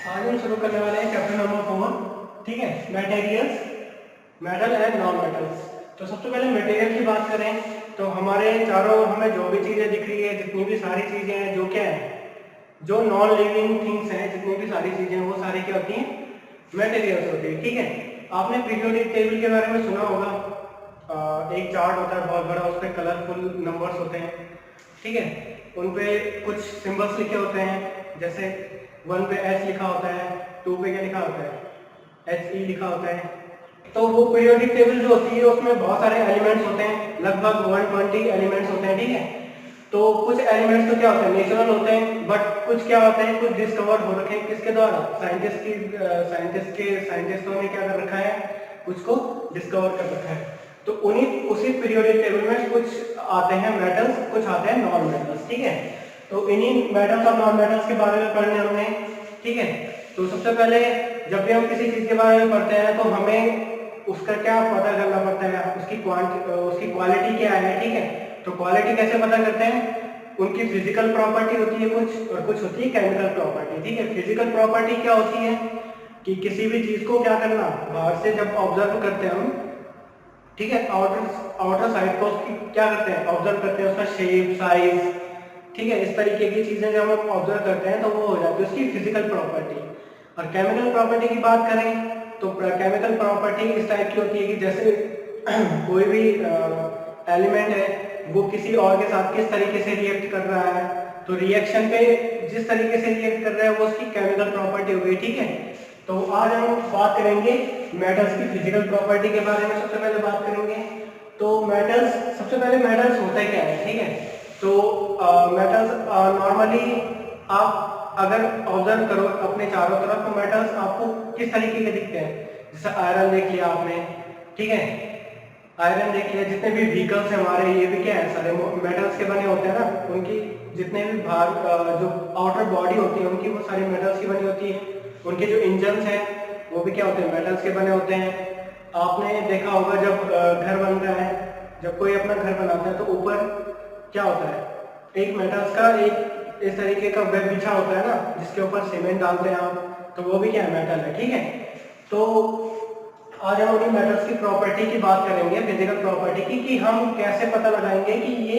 आज हम शुरू करने वाले हैं चैप्टर नंबर 4। ठीक है, materials, metal and non metals. तो सबसे पहले मटेरियल की बात करें तो हमारे चारों ओर हमें जो भी चीज़ें दिख रही है, जितनी भी सारी चीज़ें हैं जो क्या है, जो नॉन लिविंग थिंग्स हैं, जितनी भी सारी चीज़ें हैं वो सारी क्या होती हैं, मटेरियल्स होती है। ठीक है, आपने पीरियोडिक टेबल के बारे में सुना होगा। एक चार्ट होता है बहुत बड़ा, उस पर कलरफुल नंबर्स होते हैं। ठीक है, उन पे कुछ सिंबल्स लिखे होते हैं, जैसे 1 पे एच लिखा होता है, 2 पे क्या लिखा होता है, एच ई लिखा होता है। तो वो पीरियोडिक टेबल जो होती है उसमें बहुत सारे एलिमेंट्स होते हैं, लगभग 120 एलिमेंट्स होते हैं। ठीक है, तो कुछ एलिमेंट्स तो क्या होते हैं, नेचुरल होते हैं, बट कुछ क्या होते हैं, कुछ डिस्कवर्ड हो रखे हैं। किसके द्वारा? साइंटिस्टों ने क्या कर रखा है, कुछ को डिस्कवर कर रखा है। तो उन्हीं उसी पीरियोडिक टेबल में कुछ आते हैं मेटल्स, कुछ आते हैं नॉन मेटल्स। ठीक है, तो इन्हीं मेटल्स और नॉन मेटल्स के बारे में पढ़ने हमने। ठीक है, तो सबसे पहले जब भी हम किसी चीज के बारे में पढ़ते हैं तो हमें उसका क्या पता करना पड़ता है, उसकी क्वालिटी क्या है। ठीक है, तो क्वालिटी कैसे पता करते हैं, उनकी फिजिकल प्रॉपर्टी होती है कुछ, और कुछ होती है केमिकल प्रॉपर्टी। ठीक है, फिजिकल प्रॉपर्टी क्या होती है कि किसी भी चीज को क्या करना, बाहर से जब ऑब्जर्व करते हैं हम, ठीक है, आउटर साइड को उसकी क्या करते हैं, ऑब्जर्व करते हैं, उसका शेप, साइज। ठीक है, इस तरीके की चीजें जब हम ऑब्जर्व करते हैं तो वो हो जाती है उसकी फिजिकल प्रॉपर्टी। और केमिकल प्रॉपर्टी की बात करें तो केमिकल प्रॉपर्टी इस टाइप की होती है कि जैसे कोई भी एलिमेंट है वो किसी और के साथ किस तरीके से रिएक्ट कर रहा है, तो रिएक्शन पे जिस तरीके से रिएक्ट कर रहा है वो उसकी केमिकल प्रॉपर्टी हो गई। ठीक है, तो आज हम बात करेंगे मेटल्स की फिजिकल प्रॉपर्टी के बारे में। सबसे पहले बात करेंगे तो मेटल्स, सबसे पहले मेटल्स होता क्या है। ठीक है, तो मेटल्स नॉर्मली आप अगर ऑब्जर्व करो अपने चारों तरफ तो मेटल्स आपको किस तरीके के दिखते हैं, जैसे आयरन देख लिया आपने। ठीक है, आयरन देख लिया, जितने भी व्हीकल्स हैं हमारे ये भी क्या है, सारे मेटल्स के बने होते हैं ना, उनकी जितने भी भाग जो आउटर बॉडी होती है उनकी वो सारी मेटल्स की बनी होती है। उनके जो इंजन्स हैं वो भी क्या होते हैं, मेटल्स के बने होते हैं। आपने देखा होगा जब घर बन रहा है, जब कोई अपना घर बनाता है तो ऊपर क्या होता है, एक मेटल्स का एक इस तरीके का वेब बिछा होता है ना, जिसके ऊपर सीमेंट डालते हैं आप, तो वो भी क्या है, मेटल है। ठीक है, तो आज हम उन्हीं मेटल्स की प्रॉपर्टी की बात करेंगे, फिजिकल प्रॉपर्टी की, कि हम कैसे पता लगाएंगे कि ये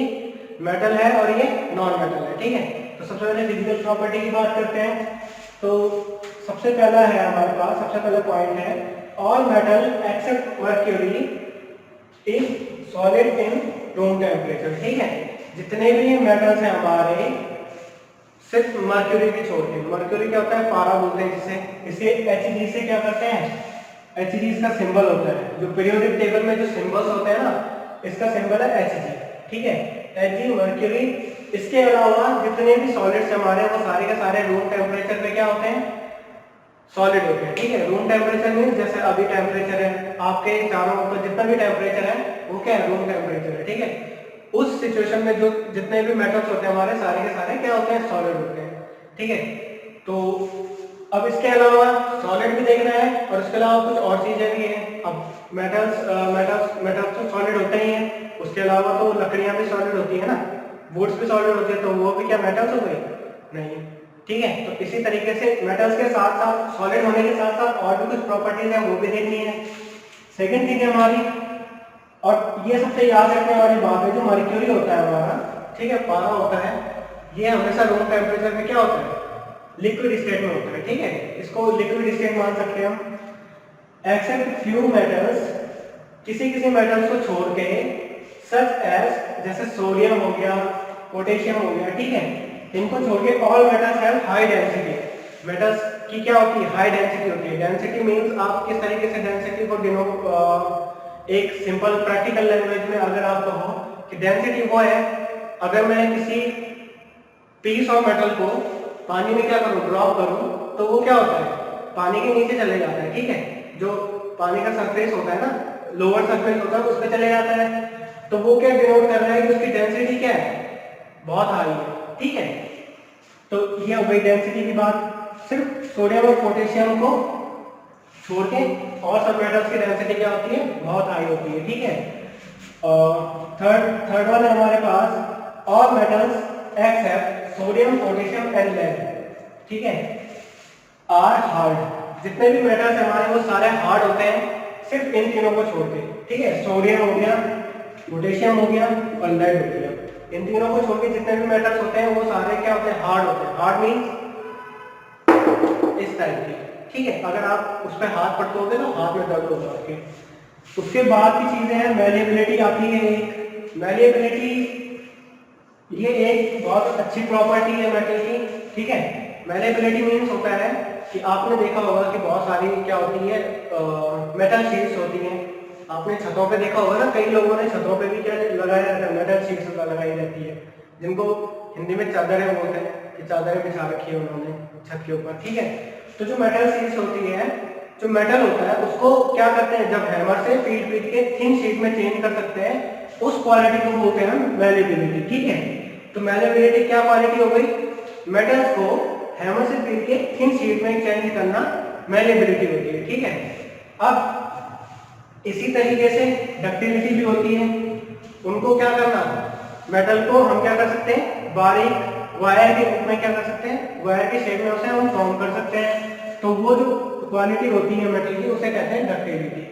मेटल है और ये नॉन मेटल है। ठीक है, तो सबसे पहले फिजिकल प्रॉपर्टी की बात करते हैं। तो सबसे पहला है हमारे पास, सबसे पहला पॉइंट है, all metal except mercury is solid in room temperature. ठीक है, जितने भी मेटल्स हैं हमारे, सिर्फ मर्क्यूरी भी छोड़ के, मर्क्यूरी क्या होता है, पारा बोलते हैं जिसे, इसे Hg से क्या करते हैं, Hg इसका सिंबल होता है, जो पीरियोडिक टेबल में जो सिंबल्स होते हैं ना, इसका सिंबल है Hg। ठीक है, Hg, मर्क्यूरी। इसके अलावा जितने भी सॉलिड्स हमारे वो सारे के सारे रूम टेम्परेचर पे क्या होते हैं, सॉलिड होते हैं। ठीक है, रूम टेम्परेचर मींस जैसे अभी टेम्परेचर है आपके चारों ऊपर, जितना भी टेम्परेचर है वो क्या है, रूम टेम्परेचर है। ठीक है, उस सिचुएशन में जो जितने भी मेटल्स होते हैं हमारे सारे के सारे क्या होते हैं, सॉलिड होते हैं। ठीक है, तो अब इसके अलावा सॉलिड भी देखना है और इसके अलावा कुछ और चीजें भी हैं। अब मेटल्स तो सॉलिड होते ही हैं, उसके अलावा तो लकड़ियां भी सॉलिड होती है ना, वुड्स भी सॉलिड होती है, तो वो भी क्या मेटल्स हो गए? नहीं। ठीक है, तो इसी तरीके से मेटल्स के साथ साथ, सॉलिड होने के साथ साथ और भी कुछ प्रॉपर्टीज है वो भी देखनी है। सेकंड चीज है हमारी, और ये सबसे याद रखने वाली बात है, जो मर्क्यूरी होता है हमारा, ठीक है, पारा होता है, ये हमेशा रूम टेम्परेचर में क्या होता है, लिक्विड स्टेट में होता है। ठीक है, इसको लिक्विड स्टेट मान सकते हैं हम। एक्सेप्ट फ्यू मेटल्स, किसी किसी मेटल्स को छोड़ के, सच एज जैसे सोडियम हो गया, पोटेशियम हो गया। ठीक है, इनको छोड़ के all metals have high density. Metals की क्या होती है, हाई डेंसिटी होती है। डेंसिटी मींस आप किस तरीके से डेंसिटी को एक सिंपल प्रैक्टिकल लैंग्वेज में अगर आप कहो कि डेंसिटी वो है, अगर मैं किसी पीस ऑफ मेटल को पानी में क्या करूं, ड्रॉप करूं, तो वो क्या होता है, पानी के नीचे चले जाता है। ठीक है, जो पानी का सरफेस होता है ना, लोअर सरफेस होता है, उस पर चले जाता है, तो वो क्या डिनोट कर रहा है कि उसकी डेंसिटी क्या है, बहुत हाई है। ठीक है, तो ये हो गई डेंसिटी की बात। सिर्फ सोडियम और पोटेशियम को छोड़ के और सब मेटल्स की डेंसिटी क्या होती है, बहुत हाई होती है। ठीक है, थर्ड वन है हमारे पास, all metals except sodium, potassium and lead. ठीक है, आर हार्ड। जितने भी मेटल्स हमारे वो सारे हार्ड होते हैं, सिर्फ इन तीनों को छोड़ के, ठीक है। सोडियम हो गया, पोटेशियम हो गया और लेड हो गया। इन तीनों को छोड़ के जितने भी मेटल्स होते हैं वो सारे क्या होते हैं, हार्ड होते हैं। हार्ड मीन्स इस टाइप के, ठीक है। अगर आप उस पर हाथ पटकोगे तो हाथ में दर्द होगा आपके। उसके बाद की चीजें हैं, मैलिएबिलिटी आती है एक। मैलिएबिलिटी ये एक बहुत अच्छी प्रॉपर्टी है मेटल की, ठीक है। मैलिएबिलिटी मीन्स होता है कि आपने देखा होगा कि बहुत सारी क्या होती है, मेटल शीट्स होती हैं। आपने छतों पे देखा होगा ना, कई लोगों ने छतों पे भी क्या लगाया रहता है, मेटल शीट्स लगाई रहती है, जिनको हिंदी में चादरें बोलते हैं, कि चादरें बिछा रखी है उन्होंने छत के ऊपर, ठीक है। तो जो मेटल शीट्स होती है, जो मेटल होता है उसको क्या करते हैं, जब हैमर से पीट के थिन शीट में चेंज कर सकते हैं, उस क्वालिटी को बोलते हैं मैलिएबिलिटी, ठीक है। तो मैलिएबिलिटी क्या क्वालिटी हो गई, मेटल्स को हैमर से पीट के थिन शीट में चेंज करना मैलिएबिलिटी होती है, ठीक है। अब इसी तरीके से डक्टिलिटी भी होती है। उनको क्या करना, मेटल को हम क्या कर सकते हैं, बारीक वायर के रूप में क्या कर सकते हैं, वायर के शेप में उसे हम फॉर्म कर सकते हैं। तो वो जो क्वालिटी होती है मेटल की उसे कहते हैं डक्टिलिटी,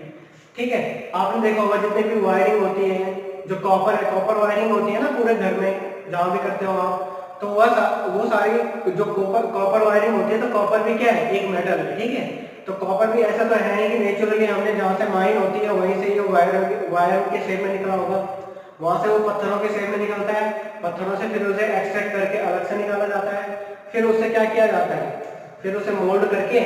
ठीक है। आपने देखा होगा जितने भी वायरिंग होती है, जो कॉपर है, कॉपर वायरिंग होती है ना पूरे घर में जहां भी करते हो आप, तो वो सारी जो कॉपर वायरिंग होती है, तो कॉपर भी क्या है, एक मेटल है, ठीक है। तो कॉपर भी ऐसा तो है नहीं कि नेचुरली हमने जहाँ से माइन होती है वहीं से ये वायर के शेप में निकला होगा, वहां से वो पत्थरों के शेप में निकलता है, पत्थरों से फिर उसे एक्सट्रैक्ट करके अलग से निकाला जाता है, फिर उससे क्या किया जाता है, फिर उसे मोल्ड करके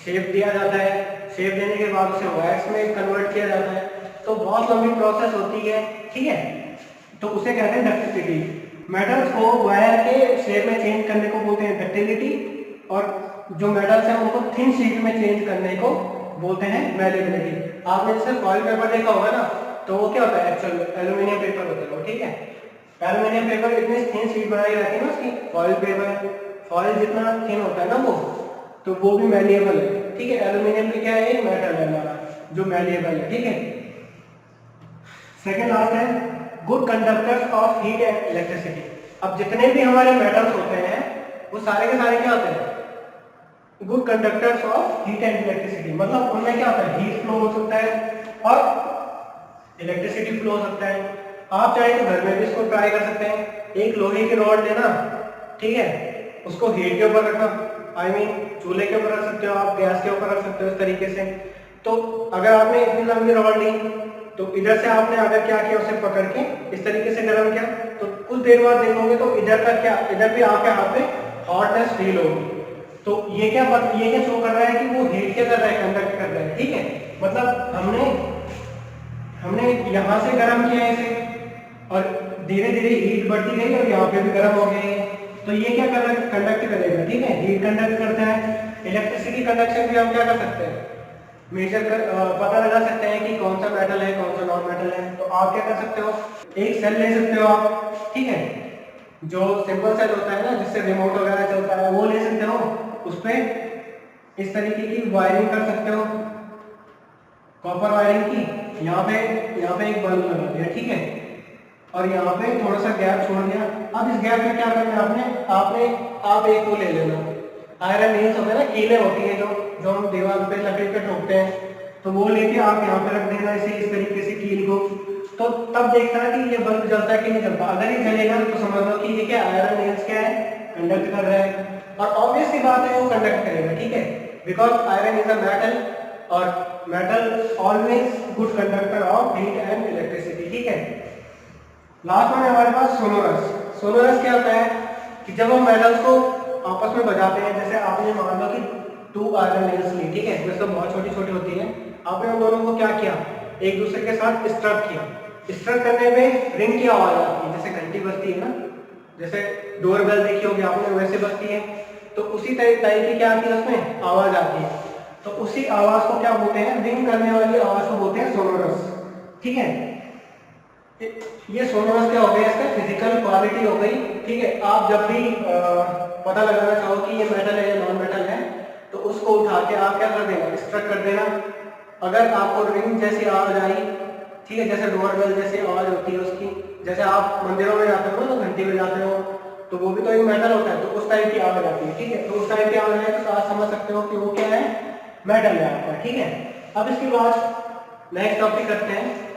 शेप दिया जाता है, शेप देने के बाद उसे वैक्स में कन्वर्ट किया जाता है। तो बहुत लंबी प्रोसेस होती है, ठीक है। तो उसे कहते हैं डक्टिलिटी। मेटल्स को वायर के शेप में चेंज करने को बोलते हैं डक्टिलिटी, और जो मेटल्स हैं उनको थिन शीट में चेंज करने को बोलते हैं मैलिएबिलिटी। आपने जैसे फॉइल पेपर देखा होगा ना, तो वो क्या होता है, एक्चुअल एल्यूमिनियम पेपर होता है वो, ठीक है। एल्यूमिनियम पेपर इतनी थिन शीट बनाई रहती है ना उसकी, फॉइल पेपर, फॉइल जितना थिन होता है ना वो, तो वो भी मैलिएबल है, ठीक है। एल्यूमिनियम भी क्या है, एक मेटल है हमारा जो मैलिएबल है, ठीक है। सेकेंड लास्ट है good conductors of heat and electricity. अब जितने भी हमारे मेटल्स होते हैं वो सारे के सारे क्या होते हैं, good conductors of heat and electricity. मतलब उनमें क्या होता है, हीट फ्लो हो सकता है और इलेक्ट्रिसिटी फ्लो हो सकता है। आप चाहे तो घर में भी इसको ट्राई कर सकते हैं। एक लोहे की रॉड लेना, ठीक है, उसको हीट के ऊपर रखना, आई मीन चूल्हे के ऊपर रख सकते हो आप, गैस के ऊपर रख सकते हो, इस तरीके से। तो अगर आपने इतनी लंबी रॉड ली, तो इधर से आपने अगर क्या किया, उसे पकड़ के इस तरीके से गर्म किया, तो कुछ देर बाद देखोगे तो इधर का क्या, इधर भी आपके हाथ में हॉटनेस फील होगी। तो ये क्या शो कर रहा है कि वो हीट क्या कर रहा है, कंडक्ट कर रहा है, ठीक है। मतलब हमने यहाँ से गर्म किया इसे, और धीरे धीरे हीट बढ़ती गई और यहाँ पे भी गर्म हो गए, तो ये क्या कंडक्ट करेगा, ठीक है, हीट कंडक्ट करता है। इलेक्ट्रिसिटी कंडक्शन भी हम क्या कर सकते हैं, मेजर कर पता लगा सकते हैं कि कौन सा मेटल है कौन सा नॉन मेटल है। तो आप क्या कर सकते हो, एक सेल ले सकते हो आप, ठीक है, जो सिंपल सेल होता है ना जिससे रिमोट वगैरह चलता है, वो ले सकते हो, उस पर इस तरीके की वायरिंग कर सकते हो, कॉपर वायरिंग की। यहाँ पे एक बल्ब लगा दिया, ठीक है, और यहाँ पे थोड़ा सा गैप छोड़ दिया। अब इस गैप में क्या करना है आप एक वो ले लेना, आयरन नील्स होते हैं ना, कीलें होती हैं जो हम दीवार पे लकड़ी पे ठोकते हैं, तो वो लेके आप यहाँ पे रख देना इसे, इस तरीके से कील को। तो तब देखना कि ये बल्ब जलता है कि नहीं जलता। अगर ये जलेगा तो समझ लो कि ये क्या, आयरन नील्स क्या है, कंडक्ट कर रहा है, और ऑब्वियस सी बात है वो कंडक्ट करेगा, ठीक है, because iron is a metal, और metal always good conductor of heat and electricity, ठीक है। लास्ट में हमारे पास सोनोरस। सोनोरस क्या होता है कि जब हम मेटल्स को आपस में बजाते हैं, जैसे आपने मान लो कि 2 आयरन नेल्स ली, ठीक है, इसमें सब बहुत छोटी छोटी होती है, आपने उन दोनों को क्या किया, एक दूसरे के साथ स्ट्रक किया। स्ट्रक करने में रिंग की आवाज आती है, जैसे घंटी बजती है ना, जैसे डोर बेल देखी होगी आपने, वैसे बजती है। तो उसी टाइप की क्या आती है, उसमें आवाज आती है। तो उसी आवाज को क्या बोलते हैं, रिंग करने वाली आवाज को बोलते हैं सोनोरस, ठीक है। ये सोनोरस क्या हो गया, इसका फिजिकल क्वालिटी हो गई, ठीक है। आप जब भी पता लगाना चाहो कि ये मेटल है या नॉन मेटल है, तो उसको उठा के आप क्या कर देना, स्ट्रक कर देना। अगर आपको रिंग जैसी आवाज आई, ठीक है, जैसे डोर बेल जैसी आवाज होती है उसकी, जैसे आप मंदिरों में जाते हो ना तो घंटी बजाते हो, तो वो भी तो एक मेटल होता है, तो उस टाइप की आग आ जाती है, ठीक है। तो उस टाइप की आग है तो आप समझ सकते हो कि वो क्या है, मेटल है आपका, ठीक है। अब इसके बाद नेक्स्ट टॉपिक करते हैं